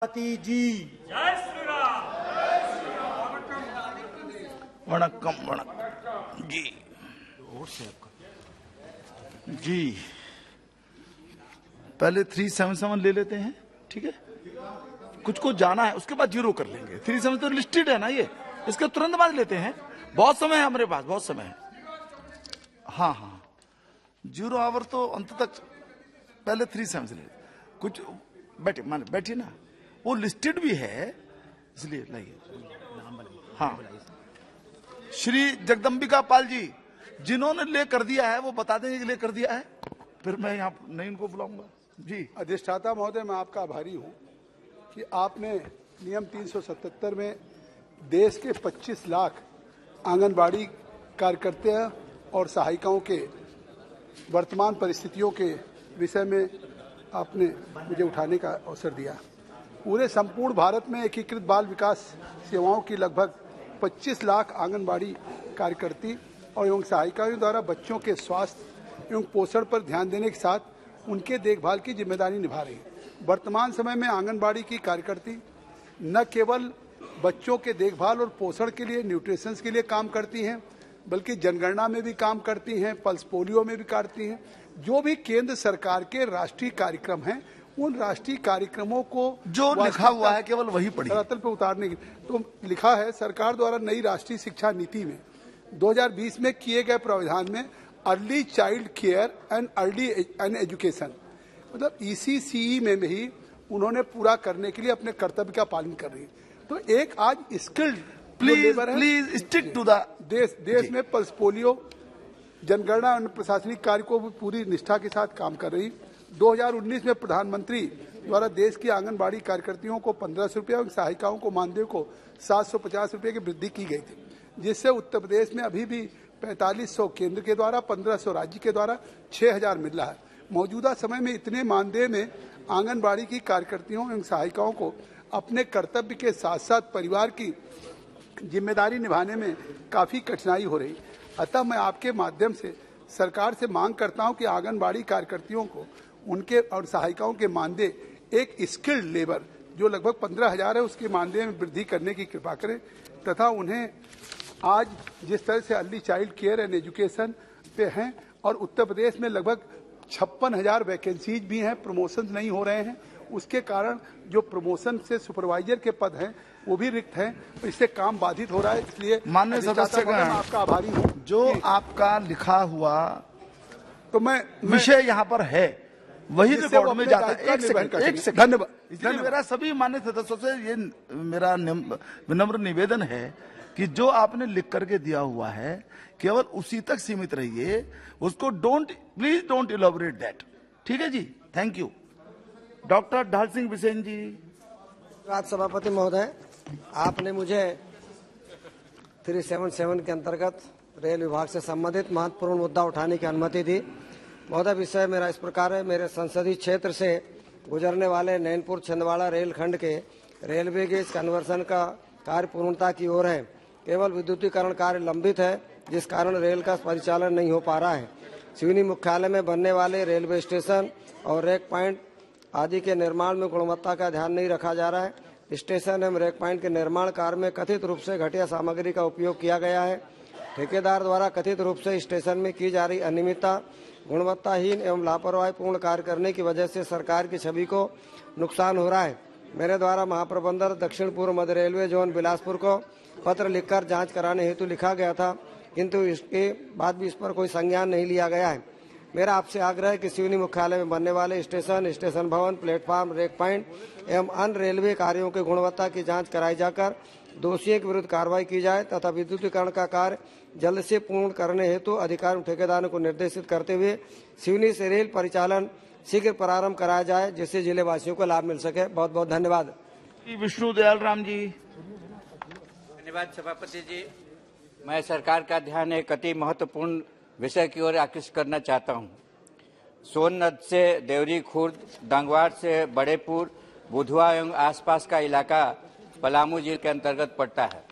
जी जय श्री राम। वणक्कम वणक्कम जी जी। पहले 377 ले लेते हैं, ठीक है। कुछ को जाना है, उसके बाद जीरो कर लेंगे। 377 तो लिस्टेड है ना, ये इसके तुरंत बाद लेते हैं। बहुत समय है हमारे पास, बहुत समय है। हाँ हाँ, जीरो आवर तो अंत तक पहले 377 ले। कुछ बैठिए ना, वो लिस्टेड भी है इसलिए लाइए। हाँ, श्री जगदम्बिका पाल जी जिन्होंने ले कर दिया है वो बता देंगे कि ले कर दिया है, फिर मैं यहाँ नहीं उनको बुलाऊंगा जी। अधिष्ठाता महोदय, मैं आपका आभारी हूँ कि आपने नियम 377 में देश के 25 लाख आंगनबाड़ी कार्यकर्ता और सहायिकाओं के वर्तमान परिस्थितियों के विषय में आपने मुझे उठाने का अवसर दिया। पूरे संपूर्ण भारत में एकीकृत बाल विकास सेवाओं की लगभग 25 लाख आंगनबाड़ी कार्यकर्ती और एवं सहायिकाओं द्वारा बच्चों के स्वास्थ्य एवं पोषण पर ध्यान देने के साथ उनके देखभाल की जिम्मेदारी निभा रही है। वर्तमान समय में आंगनबाड़ी की कार्यकर्ती न केवल बच्चों के देखभाल और पोषण के लिए, न्यूट्रिशन के लिए काम करती हैं, बल्कि जनगणना में भी काम करती हैं, पल्स पोलियो में भी करती हैं। जो भी केंद्र सरकार के राष्ट्रीय कार्यक्रम हैं, उन राष्ट्रीय कार्यक्रमों को जो लिखा हुआ है केवल वही पढ़िए। धरातल पर उतारने की तो लिखा है, सरकार द्वारा नई राष्ट्रीय शिक्षा नीति में 2020 में किए गए प्रावधान में early child care and early education, मतलब ECCE में ही उन्होंने पूरा करने के लिए अपने कर्तव्य का पालन कर रही है। तो एक आज skilled please stick to the देश में पल्स पोलियो, जनगणना और प्रशासनिक कार्य को भी पूरी निष्ठा के साथ काम कर रही। 2019 में प्रधानमंत्री द्वारा देश की आंगनबाड़ी कार्यकर्तियों को 1500 रुपये और सहायिकाओं को मानदेय को 750 रुपये की वृद्धि की गई थी, जिससे उत्तर प्रदेश में अभी भी 4500 केंद्र के द्वारा, 1500 राज्य के द्वारा 6000 मिल रहा है। मौजूदा समय में इतने मानदेय में आंगनबाड़ी की कार्यकर्तियों एवं सहायिकाओं को अपने कर्तव्य के साथ साथ परिवार की जिम्मेदारी निभाने में काफी कठिनाई हो रही। अतः मैं आपके माध्यम से सरकार से मांग करता हूं कि आंगनबाड़ी कार्यकर्तियों को उनके और सहायिकाओं के मानदेय एक स्किल्ड लेबर जो लगभग 15,000 है उसके मानदेय में वृद्धि करने की कृपा करें, तथा उन्हें आज जिस तरह से early child care and education पे हैं और उत्तर प्रदेश में लगभग 56,000 वैकेंसीज भी हैं, प्रमोशन नहीं हो रहे हैं, उसके कारण जो प्रमोशन से सुपरवाइजर के पद हैं वो भी रिक्त हैं, इससे काम बाधित हो रहा है। इसलिए माननीय सदस्य मैं आपका आभारी हूँ। जो आपका लिखा हुआ तो मैं विषय यहाँ पर है वही रिकॉर्ड में जाता है। एक सेकंड धन्यवाद। इसलिए मेरा सभी मान्य सदस्यों से ये मेरा विनम्र निवेदन है कि जो आपने लिख करके दिया हुआ है केवल उसी तक सीमित रहिए, उसको प्लीज डोंट इलैबोरेट दैट। ठीक है जी, थैंक यू। डॉक्टर ढाल सिंह बिसेन जी। राज्य सभापति महोदय, आपने मुझे 377 के अंतर्गत रेल विभाग से संबंधित महत्वपूर्ण मुद्दा उठाने की अनुमति दी। महोदय, विषय मेरा इस प्रकार है। मेरे संसदीय क्षेत्र से गुजरने वाले नैनपुर छिंदवाड़ा रेलखंड के रेलवे गेज कन्वर्सन का कार्य पूर्णता की ओर है। केवल विद्युतीकरण कार्य लंबित है, जिस कारण रेल का परिचालन नहीं हो पा रहा है। सिवनी मुख्यालय में बनने वाले रेलवे स्टेशन और रेक पॉइंट आदि के निर्माण में गुणवत्ता का ध्यान नहीं रखा जा रहा है। स्टेशन एवं रेक पॉइंट के निर्माण कार्य में कथित रूप से घटिया सामग्री का उपयोग किया गया है। ठेकेदार द्वारा कथित रूप से स्टेशन में की जा रही अनियमितता, गुणवत्ताहीन एवं लापरवाहीपूर्ण कार्य करने की वजह से सरकार की छवि को नुकसान हो रहा है। मेरे द्वारा महाप्रबंधक दक्षिण पूर्व मध्य रेलवे जोन बिलासपुर को पत्र लिखकर जांच कराने हेतु लिखा गया था, किंतु इसके बाद भी इस पर कोई संज्ञान नहीं लिया गया है। मेरा आपसे आग्रह है कि सिवनी मुख्यालय में बनने वाले स्टेशन, स्टेशन भवन, प्लेटफार्म, रेक पॉइंट एवं अन्य रेलवे कार्यों की गुणवत्ता की जांच कराई जाकर दोषियों के विरुद्ध कार्रवाई की जाए तथा विद्युतीकरण का कार्य जल्द से पूर्ण करने हेतु अधिकारियों ठेकेदारों को निर्देशित करते हुए सिवनी से रेल परिचालन शीघ्र प्रारंभ कराया जाए, जिससे जिले वासियों को लाभ मिल सके। बहुत बहुत धन्यवाद। विष्णु दयाल राम जी। धन्यवाद सभापति जी। मैं सरकार का ध्यान एक अति महत्वपूर्ण विषय की ओर आकृष्ट करना चाहता हूं। सोन नद से देवरी खुर्द, डंगवार से बड़ेपुर, बुधवा एवं आसपास का इलाका पलामू जिले के अंतर्गत पड़ता है,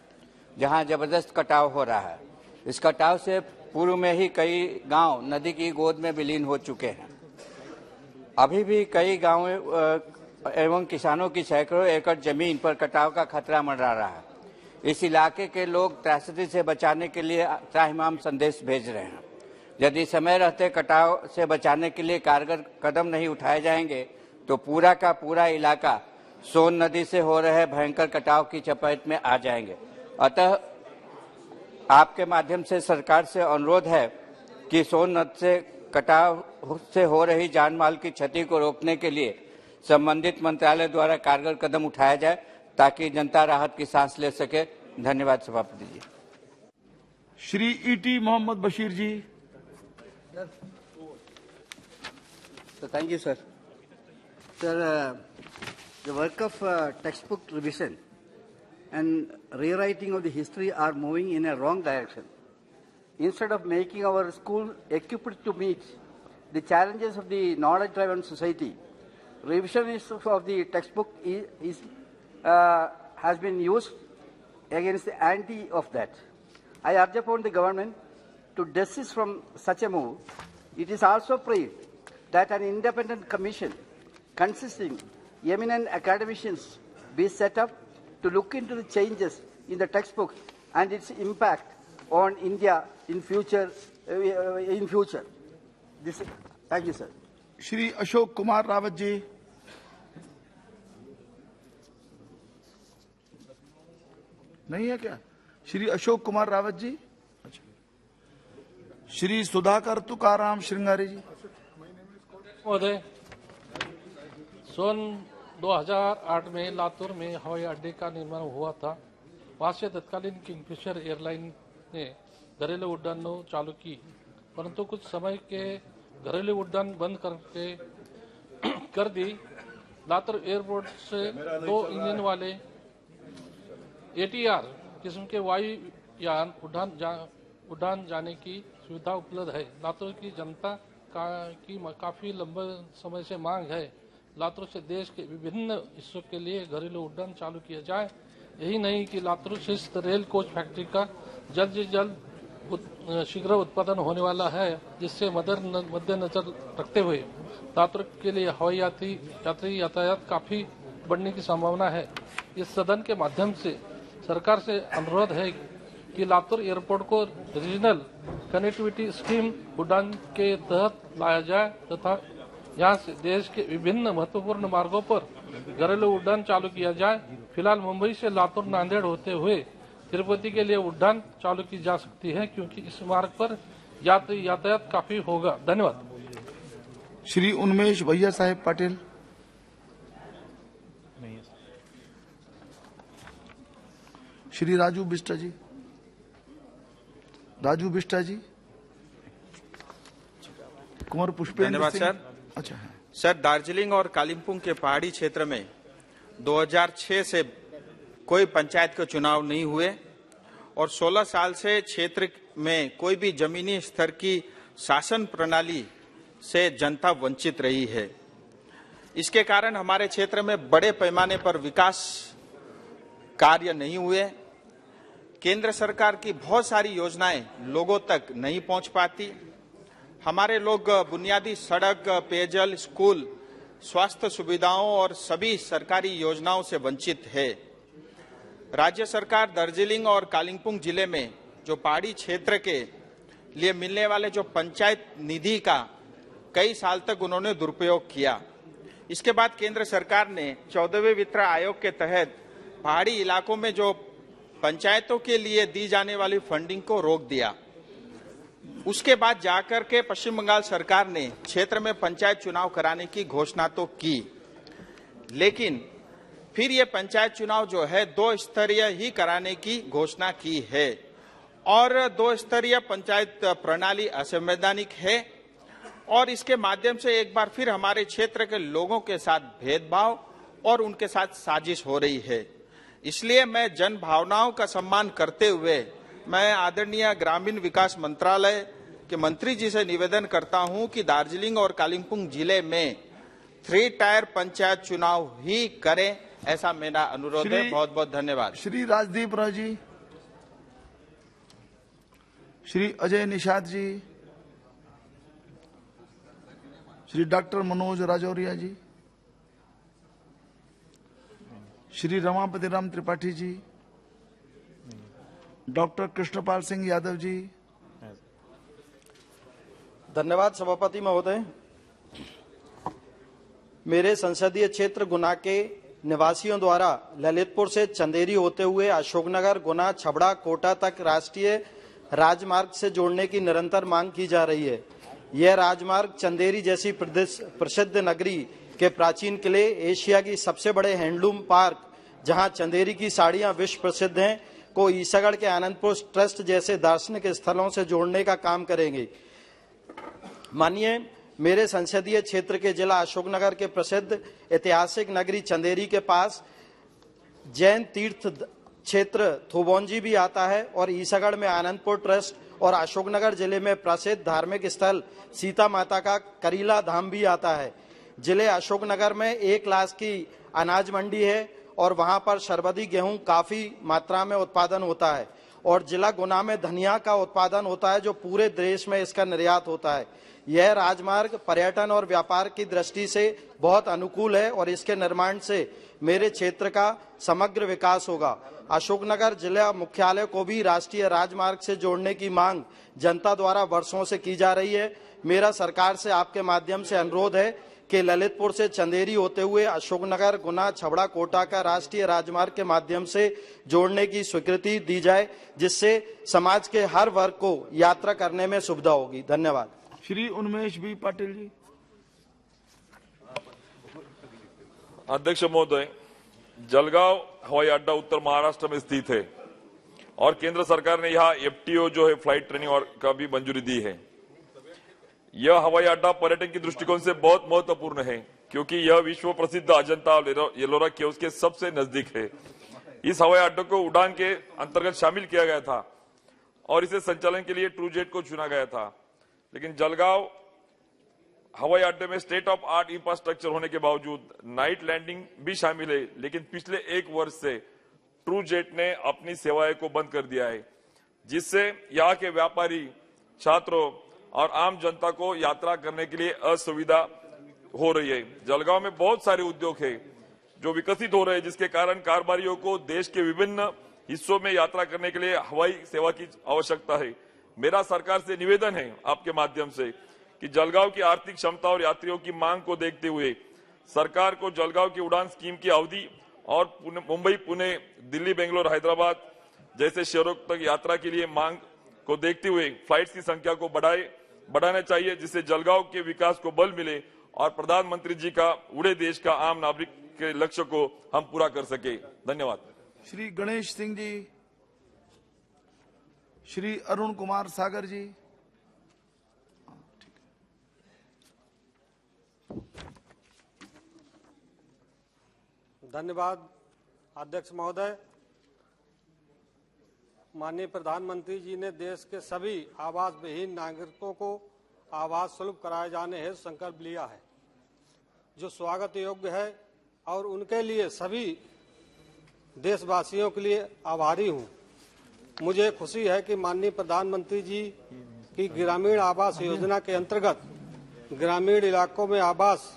जहां जबरदस्त कटाव हो रहा है। इस कटाव से पूर्व में ही कई गांव नदी की गोद में विलीन हो चुके हैं। अभी भी कई गांव एवं किसानों की सैकड़ों एकड़ जमीन पर कटाव का खतरा मंडरा रहा है। इस इलाके के लोग त्रासदी से बचाने के लिए त्राहिमाम संदेश भेज रहे हैं। यदि समय रहते कटाव से बचाने के लिए कारगर कदम नहीं उठाए जाएंगे तो पूरा का पूरा इलाका सोन नदी से हो रहे भयंकर कटाव की चपेट में आ जाएंगे। अतः आपके माध्यम से सरकार से अनुरोध है कि सोन नदी से कटाव से हो रही जान माल की क्षति को रोकने के लिए संबंधित मंत्रालय द्वारा कारगर कदम उठाया जाए ताकि जनता राहत की सांस ले सके। धन्यवाद सभापति जी। Shri ET Mohammed Basheer ji. So thank you, sir. Sir, the work of textbook revision and rewriting of the history are moving in a wrong direction. Instead of making our school equipped to meet the challenges of the knowledge-driven society, revisionism of the textbook has been used against the anti of that. I urge upon the government to desist from such a move. It is also prayed that an independent commission consisting eminent academicians be set up to look into the changes in the textbook and its impact on India in future. Thank you, sir. Shri Ashok Kumar Rawat ji. नहीं है क्या? श्री अशोक कुमार रावत जी। अच्छा। श्री सुधाकर तुकाराम श्रृंगारी जी। महोदय, सन 2008 में लातूर में हवाई अड्डे का निर्माण हुआ था। वहां से तत्कालीन किंगफिशर एयरलाइन ने घरेलू उड़ानों चालू की, परंतु कुछ समय के घरेलू उड़ान बंद कर दी। लातूर एयरपोर्ट से 2 इंजन वाले ATR किस्म के वायुयान उड़ान जाने की सुविधा उपलब्ध है। लातूर की जनता की काफी लंबे समय से मांग है। लातूर से देश के विभिन्न हिस्सों के लिए घरेलू उड़ान चालू किया जाए। यही नहीं कि लातूर स्थित रेल कोच फैक्ट्री का जल्द से जल्द शीघ्र उत्पादन होने वाला है, जिससे मद्देनजर रखते हुए लातूर के लिए हवाई यात्री यातायात काफी बढ़ने की संभावना है। इस सदन के माध्यम से सरकार से अनुरोध है कि लातूर एयरपोर्ट को रीजनल कनेक्टिविटी स्कीम उड़ान के तहत लाया जाए तथा यहाँ से देश के विभिन्न महत्वपूर्ण मार्गों पर घरेलू उड़ान चालू किया जाए। फिलहाल मुंबई से लातूर नांदेड़ होते हुए तिरुपति के लिए उड़ान चालू की जा सकती है, क्योंकि इस मार्ग पर यात्री यातायात काफी होगा। धन्यवाद। श्री उन्मेष भैया साहेब पाटिल। श्री राजू बिष्टा जी। राजू बिष्टा जी। कुंवर पुष्पेंद्र धन्यवाद सिंह। सर। अच्छा है सर, दार्जिलिंग और कालिम्पोंग के पहाड़ी क्षेत्र में 2006 से कोई पंचायत के चुनाव नहीं हुए और 16 साल से क्षेत्र में कोई भी जमीनी स्तर की शासन प्रणाली से जनता वंचित रही है। इसके कारण हमारे क्षेत्र में बड़े पैमाने पर विकास कार्य नहीं हुए। केंद्र सरकार की बहुत सारी योजनाएं लोगों तक नहीं पहुंच पाती। हमारे लोग बुनियादी सड़क, पेयजल, स्कूल, स्वास्थ्य सुविधाओं और सभी सरकारी योजनाओं से वंचित है। राज्य सरकार दार्जिलिंग और कालिम्पोंग जिले में जो पहाड़ी क्षेत्र के लिए मिलने वाले जो पंचायत निधि का कई साल तक उन्होंने दुरुपयोग किया। इसके बाद केंद्र सरकार ने 14वें वित्त आयोग के तहत पहाड़ी इलाकों में जो पंचायतों के लिए दी जाने वाली फंडिंग को रोक दिया। उसके बाद जाकर के पश्चिम बंगाल सरकार ने क्षेत्र में पंचायत चुनाव कराने की घोषणा तो की, लेकिन फिर ये पंचायत चुनाव जो है 2 स्तरीय ही कराने की घोषणा की है और 2 स्तरीय पंचायत प्रणाली असंवैधानिक है और इसके माध्यम से एक बार फिर हमारे क्षेत्र के लोगों के साथ भेदभाव और उनके साथ साजिश हो रही है। इसलिए मैं जन भावनाओं का सम्मान करते हुए मैं आदरणीय ग्रामीण विकास मंत्रालय के मंत्री जी से निवेदन करता हूं कि दार्जिलिंग और कालिम्पोंग जिले में 3 टायर पंचायत चुनाव ही करें, ऐसा मेरा अनुरोध है। बहुत बहुत धन्यवाद। श्री राजदीप राव जी। श्री अजय निषाद जी। श्री डॉक्टर मनोज राजौरिया जी। श्री रमापति राम त्रिपाठी जी, डॉक्टर कृष्णपाल सिंह यादव जी। धन्यवाद सभापति महोदय। मेरे संसदीय क्षेत्र गुना के निवासियों द्वारा ललितपुर से चंदेरी होते हुए अशोकनगर, गुना, छबड़ा, कोटा तक राष्ट्रीय राजमार्ग से जोड़ने की निरंतर मांग की जा रही है। यह राजमार्ग चंदेरी जैसी प्रसिद्ध नगरी के प्राचीन किले, एशिया की सबसे बड़े हैंडलूम पार्क जहां चंदेरी की साड़ियां विश्व प्रसिद्ध हैं, को ईसागढ़ के आनंदपुर ट्रस्ट जैसे दार्शनिक स्थलों से जोड़ने का काम करेंगे। मानिए, मेरे संसदीय क्षेत्र के जिला अशोकनगर के प्रसिद्ध ऐतिहासिक नगरी चंदेरी के पास जैन तीर्थ क्षेत्र थोबौंजी भी आता है और ईसागढ़ में आनंदपुर ट्रस्ट और अशोकनगर जिले में प्रसिद्ध धार्मिक स्थल सीता माता का करीला धाम भी आता है। जिले अशोकनगर में 1 लाख की अनाज मंडी है और वहां पर सर्वाधिक गेहूं काफी मात्रा में उत्पादन होता है और जिला गुना में धनिया का उत्पादन होता है जो पूरे देश में इसका निर्यात होता है। यह राजमार्ग पर्यटन और व्यापार की दृष्टि से बहुत अनुकूल है और इसके निर्माण से मेरे क्षेत्र का समग्र विकास होगा। अशोकनगर जिला मुख्यालय को भी राष्ट्रीय राजमार्ग से जोड़ने की मांग जनता द्वारा वर्षों से की जा रही है। मेरा सरकार से आपके माध्यम से अनुरोध है कि ललितपुर से चंदेरी होते हुए अशोकनगर, गुना, छबड़ा, कोटा का राष्ट्रीय राजमार्ग के माध्यम से जोड़ने की स्वीकृति दी जाए, जिससे समाज के हर वर्ग को यात्रा करने में सुविधा होगी। धन्यवाद। श्री उन्मेष बी पाटिल जी। अध्यक्ष महोदय, जलगांव हवाई अड्डा उत्तर महाराष्ट्र में स्थित है और केंद्र सरकार ने यहाँ FTO जो है फ्लाइट ट्रेनिंग और का भी मंजूरी दी है। यह हवाई अड्डा पर्यटन की दृष्टिकोण से बहुत महत्वपूर्ण है क्योंकि यह विश्व प्रसिद्ध अजंता एलोरा केव्स के सबसे नजदीक है। इस हवाई अड्डे को उड़ान के अंतर्गत शामिल किया गया था और इसे संचालन के लिए ट्रूजेट को चुना गया था, लेकिन जलगांव हवाई अड्डे में स्टेट ऑफ आर्ट इंफ्रास्ट्रक्चर होने के बावजूद नाइट लैंडिंग भी शामिल है, लेकिन पिछले 1 वर्ष से ट्रूजेट ने अपनी सेवाएं को बंद कर दिया है, जिससे यहाँ के व्यापारी, छात्रों और आम जनता को यात्रा करने के लिए असुविधा हो रही है। जलगांव में बहुत सारे उद्योग है जो विकसित हो रहे हैं, जिसके कारण कारोबारियों को देश के विभिन्न हिस्सों में यात्रा करने के लिए हवाई सेवा की आवश्यकता है। मेरा सरकार से निवेदन है आपके माध्यम से कि जलगांव की आर्थिक क्षमता और यात्रियों की मांग को देखते हुए सरकार को जलगांव की उड़ान स्कीम की अवधि और मुंबई, पुणे, दिल्ली, बेंगलोर, हैदराबाद जैसे शहरों तक यात्रा के लिए मांग को देखते हुए फ्लाइट्स की संख्या को बढ़ाना चाहिए, जिससे जलगांव के विकास को बल मिले और प्रधानमंत्री जी का उड़े देश का आम नागरिक के लक्ष्य को हम पूरा कर सके। धन्यवाद। श्री गणेश सिंह जी, श्री अरुण कुमार सागर जी। धन्यवाद अध्यक्ष महोदय। माननीय प्रधानमंत्री जी ने देश के सभी आवास विहीन नागरिकों को आवास सुलभ कराए जाने हेतु संकल्प लिया है, जो स्वागत योग्य है और उनके लिए सभी देशवासियों के लिए आभारी हूं। मुझे खुशी है कि माननीय प्रधानमंत्री जी की ग्रामीण आवास योजना के अंतर्गत ग्रामीण इलाकों में आवास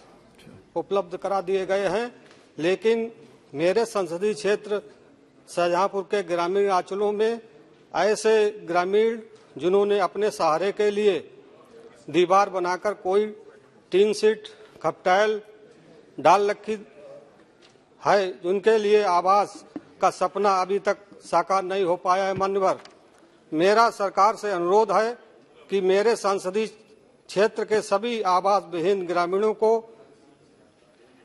उपलब्ध करा दिए गए हैं, लेकिन मेरे संसदीय क्षेत्र शाहजहांपुर के ग्रामीण अंचलों में ऐसे ग्रामीण जिन्होंने अपने सहारे के लिए दीवार बनाकर कोई टीन शीट, खपटैल डाल रखी है, उनके लिए आवास का सपना अभी तक साकार नहीं हो पाया है। मान्यवर, मेरा सरकार से अनुरोध है कि मेरे संसदीय क्षेत्र के सभी आवास विहीन ग्रामीणों को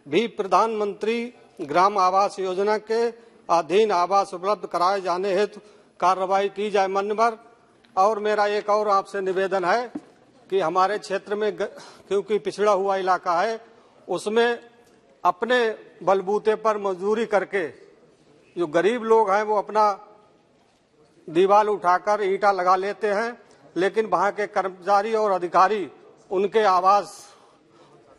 भी प्रधानमंत्री ग्राम आवास योजना के अधीन आवास उपलब्ध कराए जाने हेतु कार्रवाई की जाए। मान्यवर, और मेरा एक और आपसे निवेदन है कि हमारे क्षेत्र में क्योंकि पिछड़ा हुआ इलाका है, उसमें अपने बलबूते पर मजदूरी करके जो गरीब लोग हैं वो अपना दीवार उठाकर ईंटा लगा लेते हैं, लेकिन वहां के कर्मचारी और अधिकारी उनके आवास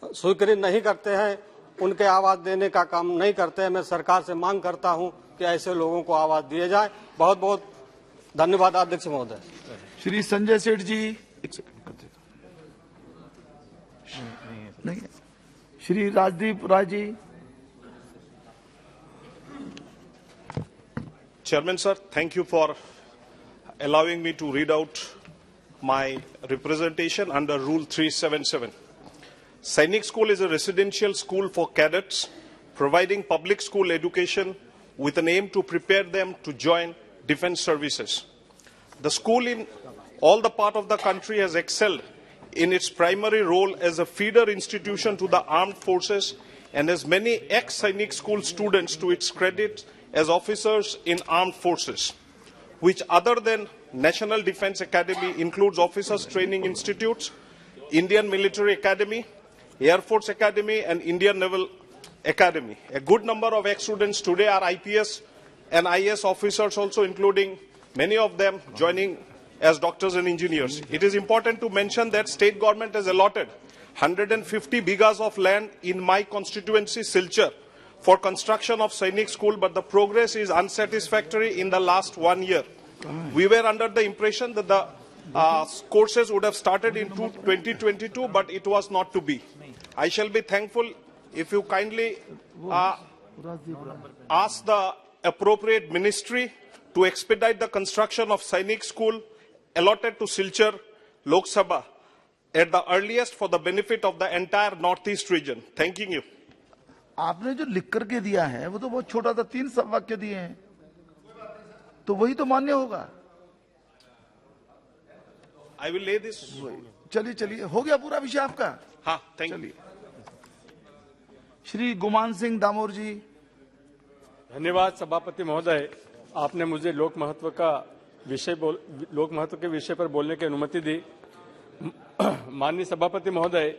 स्वीकृत नहीं करते हैं, उनके आवास देने का काम नहीं करते हैं। मैं सरकार से मांग करता हूं कि ऐसे लोगों को आवास दिए जाए। बहुत बहुत धन्यवाद अध्यक्ष महोदय। श्री संजय सेठ जी, एक सेकंड नहीं, Shri Rajdeep Rai ji. Chairman sir, thank you for allowing me to read out my representation under Rule 377. Sainik School is a residential school for cadets, providing public school education with an aim to prepare them to join defense services. The school in all the part of the country has excelled in its primary role as a feeder institution to the armed forces and has many ex-Sainik School students to its credit as officers in armed forces, which other than National Defense Academy includes Officers Training Institutes, Indian Military Academy, Air Force Academy and Indian Naval Academy. A good number of ex-students today are IPS and IAS officers also, including many of them joining as doctors and engineers. It is important to mention that state government has allotted 150 bighas of land in my constituency, Silchar, for construction of Sainik School, but the progress is unsatisfactory in the last 1 year. We were under the impression that the courses would have started in 2022, but it was not to be. I shall be thankful if you kindly ask the appropriate ministry to expedite the construction of Sainik School allotted to Silchar Lok Sabha at the earliest for the benefit of the entire Northeast region. Thanking you. आपने जो लिख करके दिया है वो तो बहुत छोटा था, 3 सब वाक्य दिए हैं, तो वही तो मान्य होगा। I will lay this. चलिए चलिए, हो गया पूरा विषय आपका। हाँ, thank you. चलिए, श्री गुमान सिंह दामोर जी। धन्यवाद सभापति महोदय, आपने मुझे लोक महत्व के विषय पर बोलने की अनुमति दी। माननीय सभापति महोदय,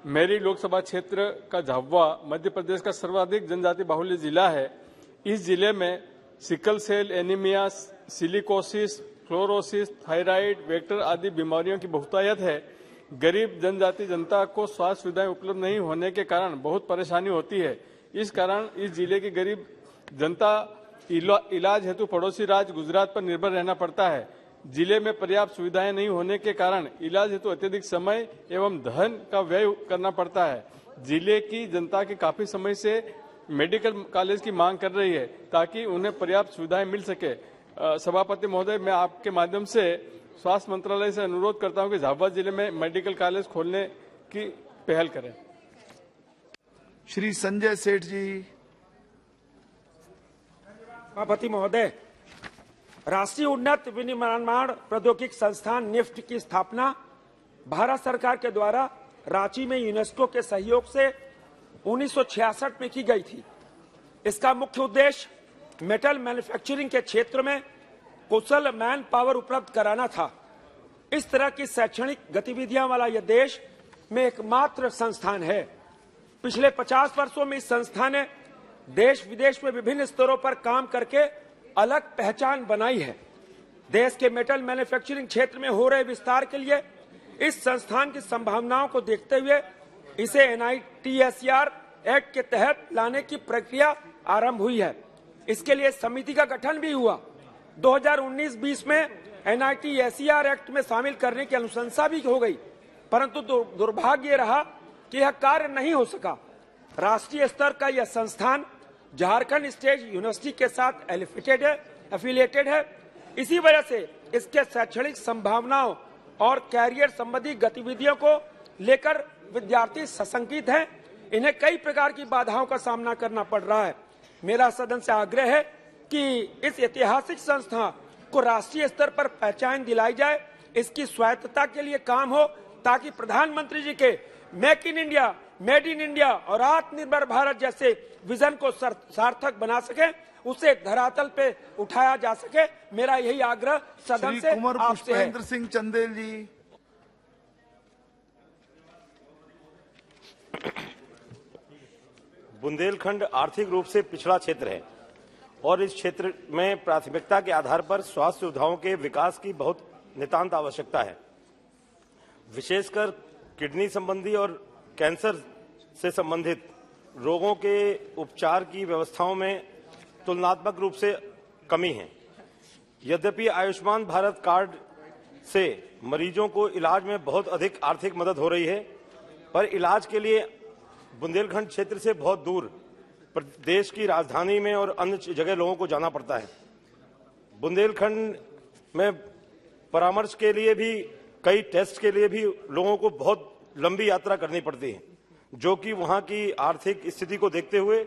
मेरी लोकसभा क्षेत्र का झाबुआ मध्य प्रदेश का सर्वाधिक जनजाति बाहुल्य जिला है। इस जिले में sickle cell anaemia, silicosis, fluorosis, thyroid, vector आदि बीमारियों की बहुतायत है। गरीब जनजाति जनता को स्वास्थ्य सुविधाएं उपलब्ध नहीं होने के कारण बहुत परेशानी होती है। इस कारण इस जिले की गरीब जनता इलाज हेतु पड़ोसी राज्य गुजरात पर निर्भर रहना पड़ता है। जिले में पर्याप्त सुविधाएं नहीं होने के कारण इलाज हेतु अत्यधिक समय एवं धन का व्यय करना पड़ता है। जिले की जनता की काफी समय से मेडिकल कॉलेज की मांग कर रही है ताकि उन्हें पर्याप्त सुविधाएं मिल सके। सभापति महोदय, मैं आपके माध्यम से स्वास्थ्य मंत्रालय से अनुरोध करता हूं कि झाबुआ जिले में मेडिकल कॉलेज खोलने की पहल करें। श्री संजय सेठ जी। सभापति महोदय, राष्ट्रीय उन्नत विनिर्माण प्रौद्योगिकी संस्थान निफ्ट की स्थापना भारत सरकार के द्वारा रांची में यूनेस्को के सहयोग से 1966 में की गई थी। इसका मुख्य उद्देश्य मेटल मैन्युफैक्चरिंग के क्षेत्र में कुशल मैन पावर उपलब्ध कराना था। इस तरह की शैक्षणिक गतिविधियां वाला यह देश में एकमात्र संस्थान है। पिछले 50 वर्षों में इस संस्था ने देश विदेश में विभिन्न स्तरों पर काम करके अलग पहचान बनाई है। देश के मेटल मैन्युफैक्चरिंग क्षेत्र में हो रहे विस्तार के लिए इस संस्थान की संभावनाओं को देखते हुए इसे NITSER एक्ट के तहत लाने की प्रक्रिया आरंभ हुई है। इसके लिए समिति का गठन भी हुआ। 2019-20 में NITSER एक्ट में शामिल करने की अनुशंसा भी हो गई, परंतु दुर्भाग्य रहा कि यह कार्य नहीं हो सका। राष्ट्रीय स्तर का यह संस्थान झारखंड स्टेट यूनिवर्सिटी के साथ एफिलिएटेड है। इसी वजह से इसके शैक्षणिक संभावनाओं और कैरियर संबंधी गतिविधियों को लेकर विद्यार्थी सशंकित हैं। इन्हें कई प्रकार की बाधाओं का सामना करना पड़ रहा है। मेरा सदन से आग्रह है कि इस ऐतिहासिक संस्था को राष्ट्रीय स्तर पर पहचान दिलाई जाए, इसकी स्वायत्तता के लिए काम हो, ताकि प्रधानमंत्री जी के make in India, made in India और आत्मनिर्भर भारत जैसे विजन को सार्थक बना सके, उसे धरातल पे उठाया जा सके। मेरा यही आग्रह सदन से आपसे है। पुष्पेंद्र सिंह चंदेल जी। बुंदेलखंड आर्थिक रूप से पिछड़ा क्षेत्र है और इस क्षेत्र में प्राथमिकता के आधार पर स्वास्थ्य सुविधाओं के विकास की बहुत नितांत आवश्यकता है। विशेषकर किडनी संबंधी और कैंसर से संबंधित रोगों के उपचार की व्यवस्थाओं में तुलनात्मक रूप से कमी है। यद्यपि आयुष्मान भारत कार्ड से मरीजों को इलाज में बहुत अधिक आर्थिक मदद हो रही है, पर इलाज के लिए बुंदेलखंड क्षेत्र से बहुत दूर देश की राजधानी में और अन्य जगह लोगों को जाना पड़ता है। बुंदेलखंड में परामर्श के लिए भी, कई टेस्ट के लिए भी लोगों को बहुत लंबी यात्रा करनी पड़ती है, जो कि वहां की आर्थिक स्थिति को देखते हुए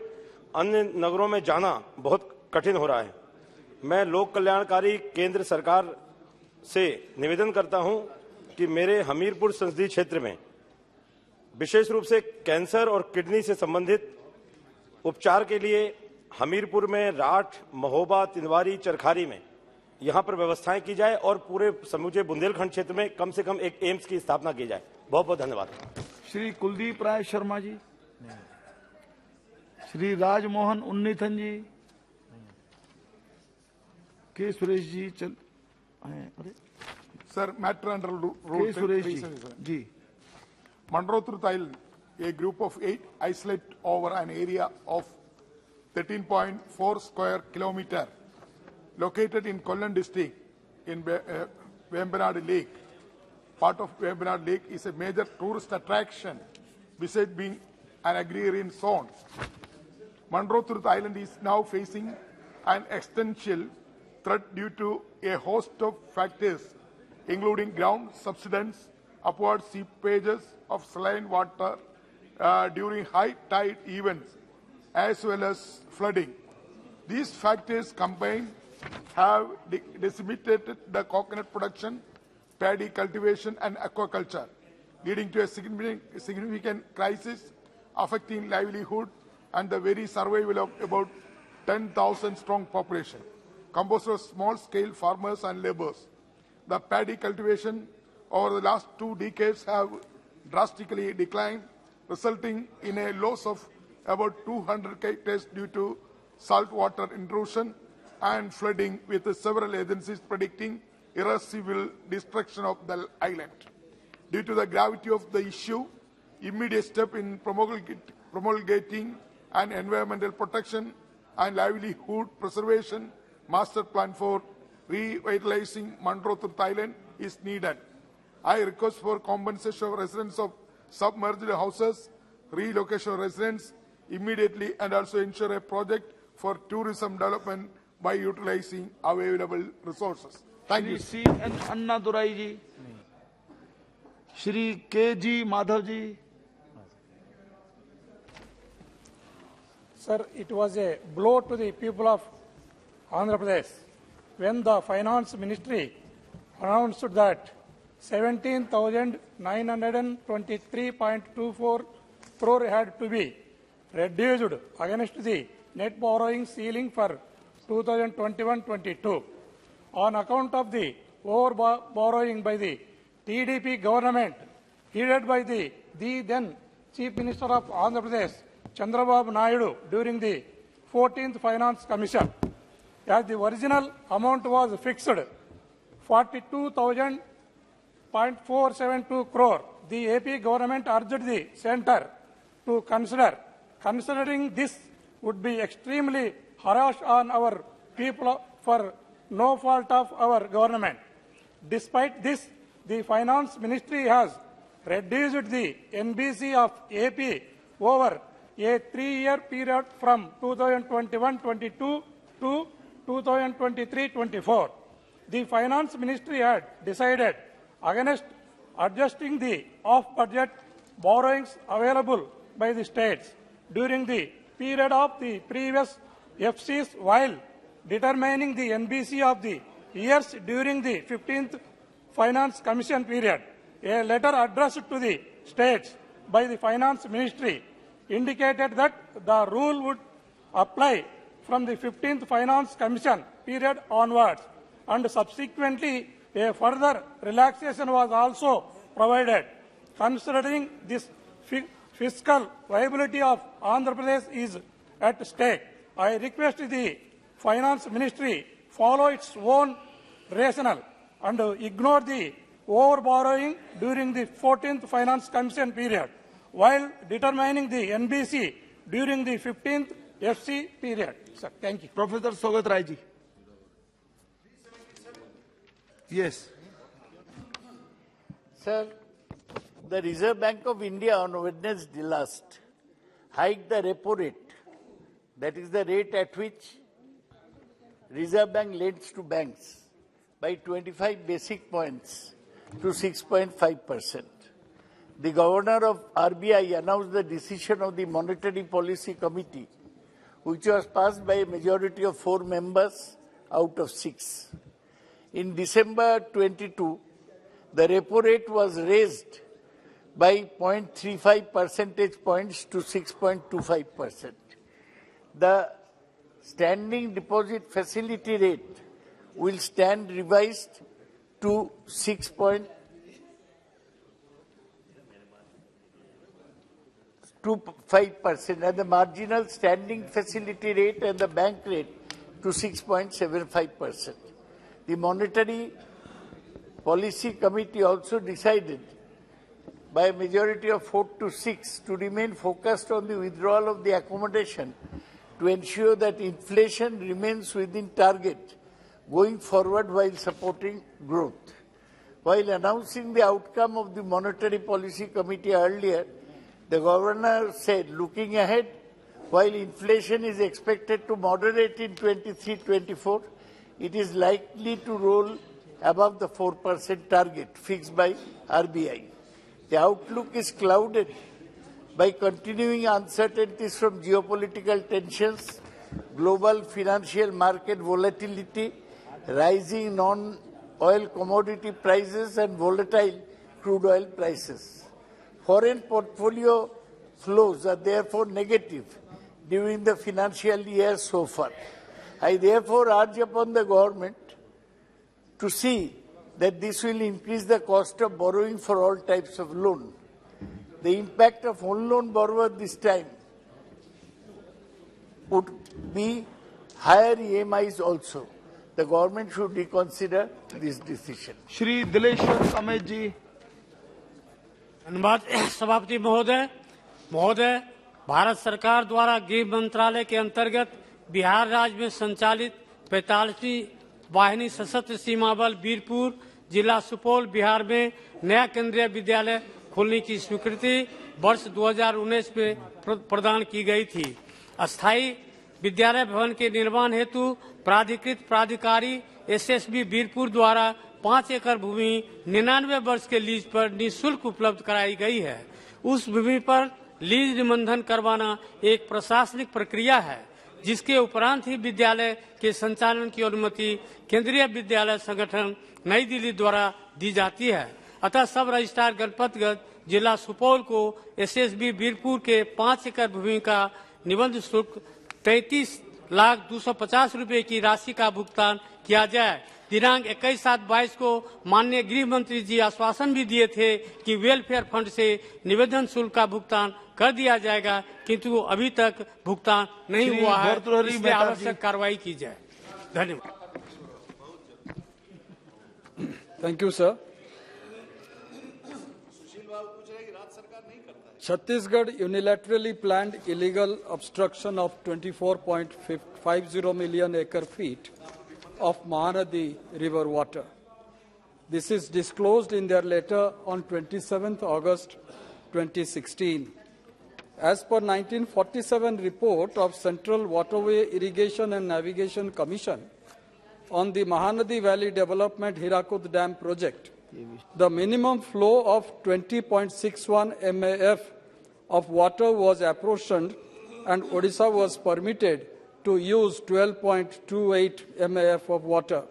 अन्य नगरों में जाना बहुत कठिन हो रहा है। मैं लोक कल्याणकारी केंद्र सरकार से निवेदन करता हूं कि मेरे हमीरपुर संसदीय क्षेत्र में विशेष रूप से कैंसर और किडनी से संबंधित उपचार के लिए हमीरपुर में राठ, महोबा, तिनवारी, चरखारी में यहां पर व्यवस्थाएं की जाए और पूरे समूचे बुंदेलखंड क्षेत्र में कम से कम एक एम्स की स्थापना की जाए। बहुत बहुत धन्यवाद। श्री कुलदीप राय शर्मा जी, श्री राजमोहन उन्नीथन जी, के सुरेश जी चल अरे Sir, matter under rule के सुरेश जी 377. जी। Mandrothurth Island, a group of 8 isolate over an area of 13.4 square kilometer located in Kollam district in Vembanad Lake. Part of Vembanad Lake is a major tourist attraction besides being an agrarian zone. Mandrothurth Island is now facing an existential threat due to a host of factors, including ground subsidence, upward seepages of saline water during high tide events, as well as flooding. These factors combined have decimated the coconut production, paddy cultivation and aquaculture, leading to a significant crisis affecting livelihood and the very survival of about 10,000 strong population, composed of small-scale farmers and laborers. The paddy cultivation over the last 2 decades have drastically declined, resulting in a loss of about 200 hectares due to saltwater intrusion and flooding, with several agencies predicting irreversible destruction of the island. Due to the gravity of the issue, immediate step in promulgating an environmental protection and livelihood preservation master plan for revitalizing Mandrothurth Island is needed. I request for compensation of residents of submerged houses, relocation of residents immediately, and also ensure a project for tourism development by utilizing available resources. Thank you. Shri C.N. Annadurai ji, Shri K.G. Madhav ji. Sir, it was a blow to the people of Andhra Pradesh when the Finance Ministry announced that 17,923.24 crore had to be reduced against the net borrowing ceiling for 2021-22 on account of the over borrowing by the TDP government headed by the then Chief Minister of Andhra Pradesh, Chandrababu Naidu, during the 14th Finance Commission. As the original amount was fixed 42,472 crore, the AP government urged the centre to consider. Considering this would be extremely harsh on our people for no fault of our government. Despite this, the Finance Ministry has reduced the NBC of AP over a 3-year period from 2021-22 to 2023-24. The Finance Ministry had decided against adjusting the off-budget borrowings available by the states during the period of the previous FCs while determining the NBC of the years during the 15th Finance Commission period. A letter addressed to the states by the Finance Ministry indicated that the rule would apply from the 15th Finance Commission period onwards, and subsequently a further relaxation was also provided. Considering this fiscal viability of Andhra Pradesh is at stake, I request the Finance Ministry follow its own rationale and ignore the over-borrowing during the 14th Finance Commission period while determining the NBC during the 15th FC period. Sir, thank you. Professor Sogat Rai ji. Yes. Sir, the Reserve Bank of India on Wednesday last hiked the repo rate, that is the rate at which Reserve Bank lends to banks by 25 basic points to 6.5%. The Governor of RBI announced the decision of the Monetary Policy Committee, which was passed by a majority of 4 members out of 6. In December 22, the repo rate was raised by 0.35 percentage points to 6.25%. The standing deposit facility rate will stand revised to 6.25% and the marginal standing facility rate and the bank rate to 6.75%. The Monetary Policy Committee also decided by a majority of 4 to 6 to remain focused on the withdrawal of the accommodation to ensure that inflation remains within target going forward while supporting growth. While announcing the outcome of the Monetary Policy Committee earlier, the Governor said, looking ahead, while inflation is expected to moderate in 23-24, it is likely to roll above the 4% target fixed by RBI. The outlook is clouded by continuing uncertainties from geopolitical tensions, global financial market volatility, rising non-oil commodity prices and volatile crude oil prices. Foreign portfolio flows are therefore negative during the financial year so far. I therefore urge upon the government to see that this will increase the cost of borrowing for all types of loan. The impact of home loan borrower this time would be higher EMIs also. The government should reconsider this decision. Shri Dileshwar Kamet जी। धन्यवाद सभापति महोदय, भारत सरकार द्वारा गृह मंत्रालय के अंतर्गत बिहार राज्य में संचालित 45वीं वाहिनी सशस्त्र सीमा बल वीरपुर जिला सुपौल बिहार में नया केंद्रीय विद्यालय खोलने की स्वीकृति वर्ष 2019 में प्रदान की गई थी। अस्थायी विद्यालय भवन के निर्माण हेतु प्राधिकृत प्राधिकारी एसएसबी वीरपुर द्वारा 5 एकड़ भूमि 99 वर्ष के लीज पर निःशुल्क उपलब्ध कराई गई है। उस भूमि पर लीज निबंधन करवाना एक प्रशासनिक प्रक्रिया है, जिसके उपरांत ही विद्यालय के संचालन की अनुमति केंद्रीय विद्यालय संगठन नई दिल्ली द्वारा दी जाती है। अतः सब रजिस्ट्रार गणपतगंज जिला सुपौल को एसएसबी वीरपुर के 5 एकड़ भूमि का निबंध शुल्क 33,250,000 रुपए की राशि का भुगतान किया जाए। दिनांक 21/7/22 को माननीय गृह मंत्री जी आश्वासन भी दिए थे कि वेलफेयर फंड से निवेदन शुल्क का भुगतान कर दिया जाएगा, किंतु अभी तक भुगतान नहीं हुआ है। इसलिए आवश्यक कार्रवाई की जाए। धन्यवाद। Thank you sir. Chhattisgarh unilaterally planned illegal obstruction of 24.50 million acre feet of Mahanadi river water. This is disclosed in their letter on 27th August 2016. As per 1947 report of Central Waterway Irrigation and Navigation Commission on the Mahanadi Valley Development Hirakud Dam project, the minimum flow of 20.61 MAF of water was apportioned and Odisha was permitted to use 12.28 MAF of water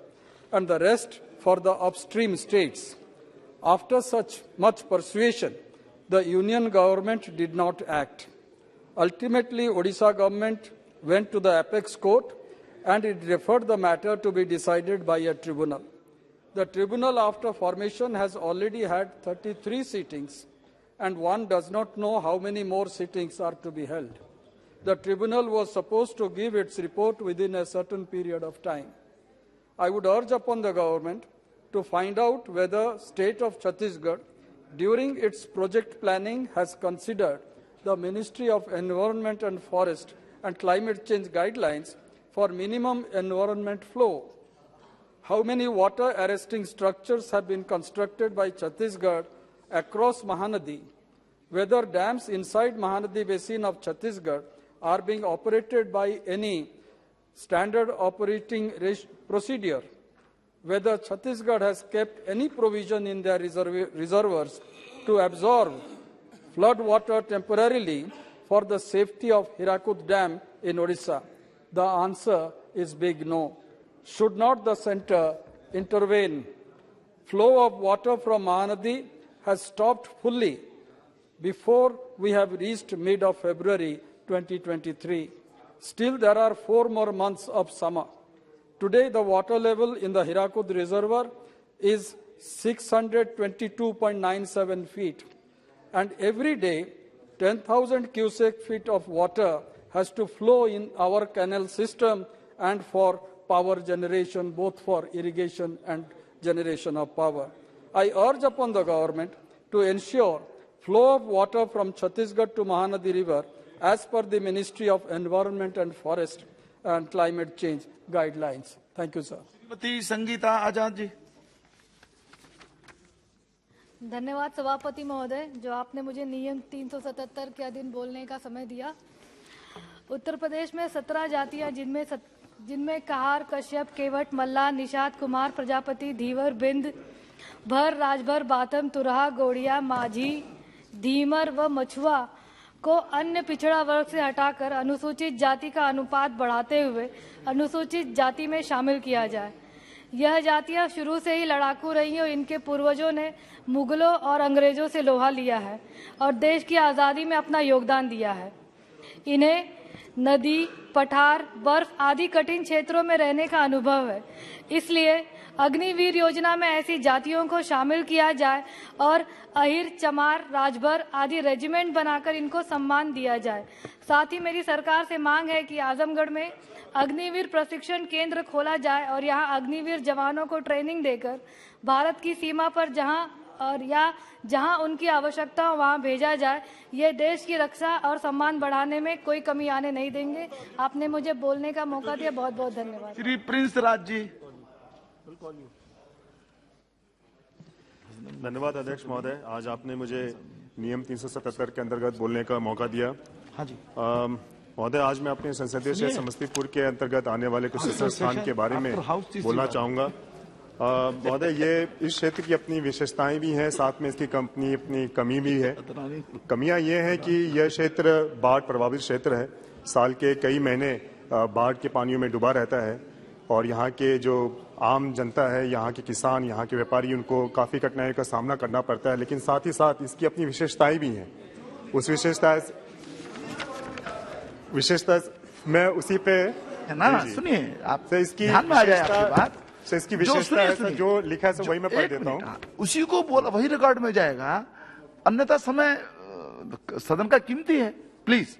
and the rest for the upstream states. After such much persuasion, the union government did not act. Ultimately, Odisha government went to the apex court and it referred the matter to be decided by a tribunal. The tribunal after formation has already had 33 sittings and one does not know how many more sittings are to be held. The tribunal was supposed to give its report within a certain period of time. I would urge upon the government to find out whether state of Chhattisgarh during its project planning has considered the Ministry of Environment and Forest and Climate Change guidelines for minimum environment flow. How many water arresting structures have been constructed by Chhattisgarh across Mahanadi? Whether dams inside Mahanadi basin of Chhattisgarh are being operated by any standard operating procedure whether Chhattisgarh has kept any provision in their reservoirs to absorb flood water temporarily for the safety of Hirakud Dam in Odisha. The answer is big no. Should not the centre intervene? Flow of water from Mahanadi has stopped fully before we have reached mid of February 2023. Still, there are 4 more months of summer. Today, the water level in the Hirakud Reservoir is 622.97 feet. And every day, 10,000 cubic feet of water has to flow in our canal system and for power generation, both for irrigation and generation of power. I urge upon the government to ensure flow of water from Chhattisgarh to Mahanadi River as per the Ministry of Environment and Forest and Climate Change guidelines. Thank you, sir. Shrimati Sangeeta Azad ji. धन्यवाद सभापति महोदय, जो आपने मुझे नियम 377 के अधीन बोलने का समय दिया। उत्तर प्रदेश में 17 जातियां जिनमें कहार, कश्यप, केवट, मल्ला, निषाद, कुमार, प्रजापति, धीवर, बिंद, भर, राजभर, बातम, तुरहा, गोड़िया, माझी, धीमर व मछुआ को अन्य पिछड़ा वर्ग से हटाकर अनुसूचित जाति का अनुपात बढ़ाते हुए अनुसूचित जाति में शामिल किया जाए। यह जातियां शुरू से ही लड़ाकू रही और इनके पूर्वजों ने मुगलों और अंग्रेजों से लोहा लिया है और देश की आज़ादी में अपना योगदान दिया है। इन्हें नदी, पठार, बर्फ आदि कठिन क्षेत्रों में रहने का अनुभव है। इसलिए अग्निवीर योजना में ऐसी जातियों को शामिल किया जाए और अहिर, चमार, राजभर आदि रेजिमेंट बनाकर इनको सम्मान दिया जाए। साथ ही मेरी सरकार से मांग है कि आजमगढ़ में अग्निवीर प्रशिक्षण केंद्र खोला जाए और यहाँ अग्निवीर जवानों को ट्रेनिंग देकर भारत की सीमा पर जहाँ उनकी आवश्यकता हो वहाँ भेजा जाए। ये देश की रक्षा और सम्मान बढ़ाने में कोई कमी आने नहीं देंगे। आपने मुझे बोलने का मौका दिया, बहुत बहुत धन्यवाद। श्री प्रिंस राज जी। धन्यवाद अध्यक्ष महोदय, आज आपने मुझे नियम 377 के अंतर्गत बोलने का मौका दिया। हाँ जी महोदय, आज मैं अपने संसदीय क्षेत्र समस्तीपुर के अंतर्गत आने वाले कुछ स्थान के बारे में बोलना चाहूंगा। महोदय, ये इस क्षेत्र की अपनी विशेषताएं भी हैं, साथ में इसकी अपनी कमी भी है। कमियां ये हैं कि यह क्षेत्र बाढ़ प्रभावित क्षेत्र है। साल के कई महीने बाढ़ के पानियों में डूबा रहता है और यहाँ के जो आम जनता है, यहाँ के किसान, यहाँ के व्यापारी, उनको काफी कठिनाइयों का सामना करना पड़ता है। लेकिन साथ ही साथ इसकी अपनी विशेषताएं भी हैं। उस विशेषता मैं उसी पे ना सुनिए, आपसे इसकी ध्यान में आ जाए आपकी बात। इसकी विशेषता है जो लिखा है वही मैं पढ़ देता हूँ। उसी को बोला, वही रिकॉर्ड में जाएगा, अन्यथा समय सदन का कीमती है। प्लीज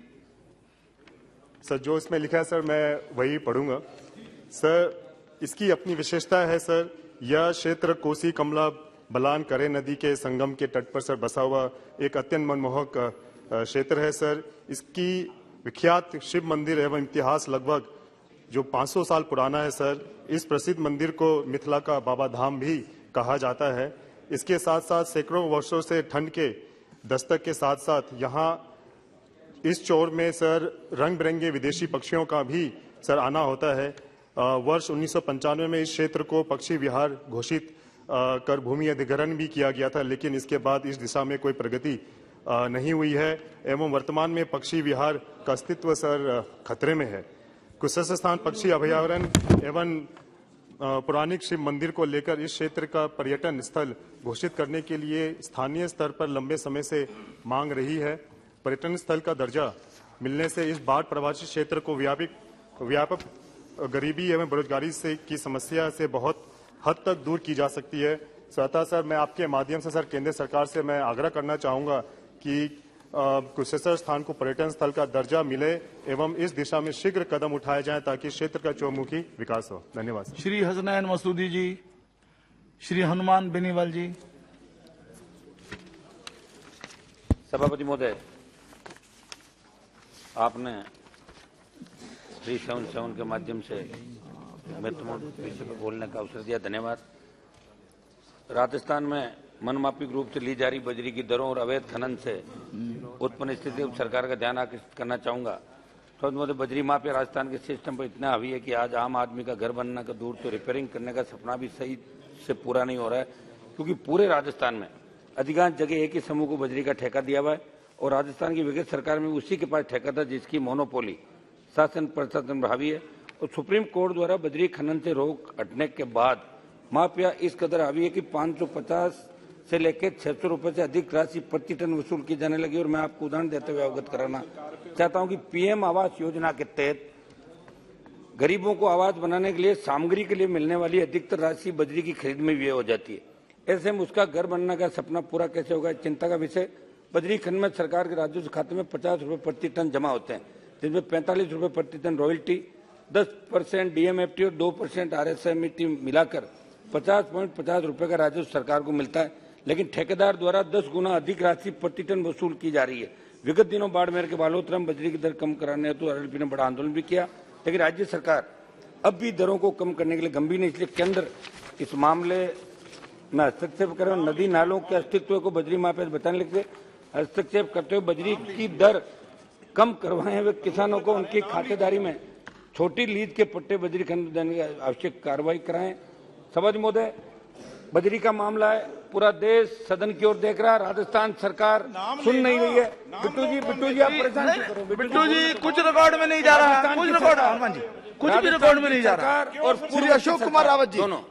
सर, जो इसमें लिखा है सर मैं वही पढ़ूंगा। सर, इसकी अपनी विशेषता है सर, यह क्षेत्र कोसी, कमला बलान, करे नदी के संगम के तट पर सर बसा हुआ एक अत्यंत मनमोहक क्षेत्र है सर। इसकी विख्यात शिव मंदिर एवं इतिहास लगभग जो 500 साल पुराना है सर। इस प्रसिद्ध मंदिर को मिथिला का बाबा धाम भी कहा जाता है। इसके साथ साथ सैकड़ों वर्षों से ठंड के दस्तक के साथ साथ यहाँ इस चौर में सर रंग बिरंगे विदेशी पक्षियों का भी सर आना होता है। वर्ष 1995 में इस क्षेत्र को पक्षी विहार घोषित कर भूमि अधिग्रहण भी किया गया था, लेकिन इसके बाद इस दिशा में कोई प्रगति नहीं हुई है एवं वर्तमान में पक्षी विहार का अस्तित्व सर खतरे में है। कुशल स्थान पक्षी अभयारण्य एवं पौराणिक शिव मंदिर को लेकर इस क्षेत्र का पर्यटन स्थल घोषित करने के लिए स्थानीय स्तर पर लंबे समय से मांग रही है। पर्यटन स्थल का दर्जा मिलने से इस बाढ़ प्रभावित क्षेत्र को व्यापक गरीबी एवं बेरोजगारी से की समस्या से बहुत हद तक दूर की जा सकती है। स्वतः सर मैं आपके माध्यम से सर केंद्र सरकार से मैं आग्रह करना चाहूंगा कि कुशेश्वर स्थान को पर्यटन स्थल का दर्जा मिले एवं इस दिशा में शीघ्र कदम उठाए जाएं ताकि क्षेत्र का चौमुखी विकास हो। धन्यवाद। श्री हसनैन मसूदी जी। श्री हनुमान बेनीवाल जी। सभापति महोदय, आपने 377 के माध्यम से महत्वपूर्ण विषय पर बोलने का अवसर दिया, धन्यवाद। राजस्थान में मनमाफिक रूप से ली जा रही बजरी की दरों और अवैध खनन से उत्पन्न स्थिति पर सरकार का ध्यान आकर्षित करना चाहूंगा। तो बजरी माफिया राजस्थान के सिस्टम पर इतना हावी है कि आज आम आदमी का घर बनने का दूर तो रिपेयरिंग करने का सपना भी सही से पूरा नहीं हो रहा है, क्योंकि पूरे राजस्थान में अधिकांश जगह एक ही समूह को बजरी का ठेका दिया हुआ है और राजस्थान की विगत सरकार में उसी के पास ठेका था जिसकी मोनोपोली शासन प्रशासन हावी है। और सुप्रीम कोर्ट द्वारा बजरी खनन से रोक हटने के बाद माफिया इस कदर हावी है कि 550 से लेकर 600 रुपए से अधिक राशि प्रति टन वसूल की जाने लगी। और मैं आपको उदाहरण देते हुए अवगत कराना चाहता हूं कि पीएम आवास योजना के तहत गरीबों को आवास बनाने के लिए सामग्री के लिए मिलने वाली अधिकतर राशि बजरी की खरीद में व्यय हो जाती है। ऐसे में उसका घर बनने का सपना पूरा कैसे होगा, चिंता का विषय। बजरी खनन में सरकार के राजस्व खाते में 50 रुपए प्रति टन जमा होते हैं, जिसमें 45 रुपए प्रति टन रॉयल्टी, 10% डीएमएफटी और 2% आरएसएमटी मिलाकर 50.50 रुपए का राजस्व सरकार को मिलता है। लेकिन ठेकेदार द्वारा 10 गुना अधिक राशि प्रति टन वसूल की जा रही है। विगत दिनों बाड़मेर के बालोतरा में बजरी की दर कम कराने हेतु आरएलपी ने बड़ा आंदोलन भी किया, लेकिन राज्य सरकार अब भी दरों को कम करने के लिए गंभीर नहीं, इसलिए केंद्र इस मामले में हस्तक्षेप करे और नदी नालों के अस्तित्व को बजरी माफिया से बचाने के लिए हस्तक्षेप करते हुए बजरी की दर कम करवाएं। वे किसानों को उनकी खातेदारी में छोटी लीज के पट्टे बजरी खनन देने की आवश्यक कार्रवाई कराएं। सभापति महोदय, बजरी का मामला है, पूरा देश सदन की ओर देख रहा है, राजस्थान सरकार सुन नहीं रही है। बिट्टू जी आप परेशान क्यों करो? बिट्टू जी कुछ रिकॉर्ड में नहीं जा रहा, कुछ रिकॉर्ड, हनुमान जी कुछ भी रिकॉर्ड में नहीं जा रहा। और श्री अशोक कुमार रावत जी दोनों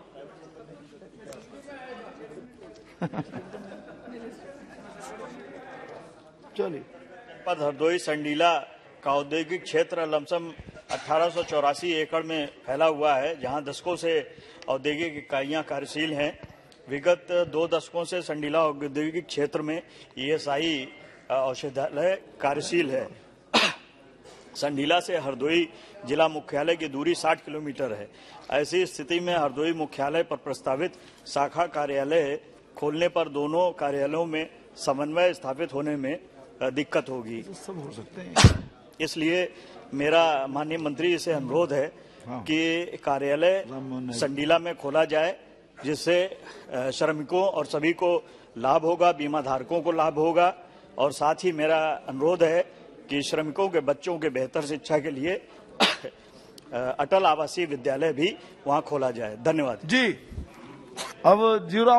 चलिए। पद हरदोई संडीला का औद्योगिक क्षेत्र लमसम 1884 एकड़ में फैला हुआ है, जहां दशकों से औद्योगिक इकाइयां कार्यशील हैं। विगत 2 दशकों से संडीला औद्योगिक क्षेत्र में ईएसआई औषधालय कार्यशील है। संडीला से हरदोई जिला मुख्यालय की दूरी 60 किलोमीटर है। ऐसी स्थिति में हरदोई मुख्यालय पर प्रस्तावित शाखा कार्यालय खोलने पर दोनों कार्यालयों में समन्वय स्थापित होने में दिक्कत होगी। सब हो सकते हैं। इसलिए मेरा माननीय मंत्री से अनुरोध है कि कार्यालय संडीला में खोला जाए, जिससे श्रमिकों और सभी को लाभ होगा, बीमा धारकों को लाभ होगा। और साथ ही मेरा अनुरोध है कि श्रमिकों के बच्चों के बेहतर शिक्षा के लिए अटल आवासीय विद्यालय भी वहां खोला जाए। धन्यवाद जी। अब जीरो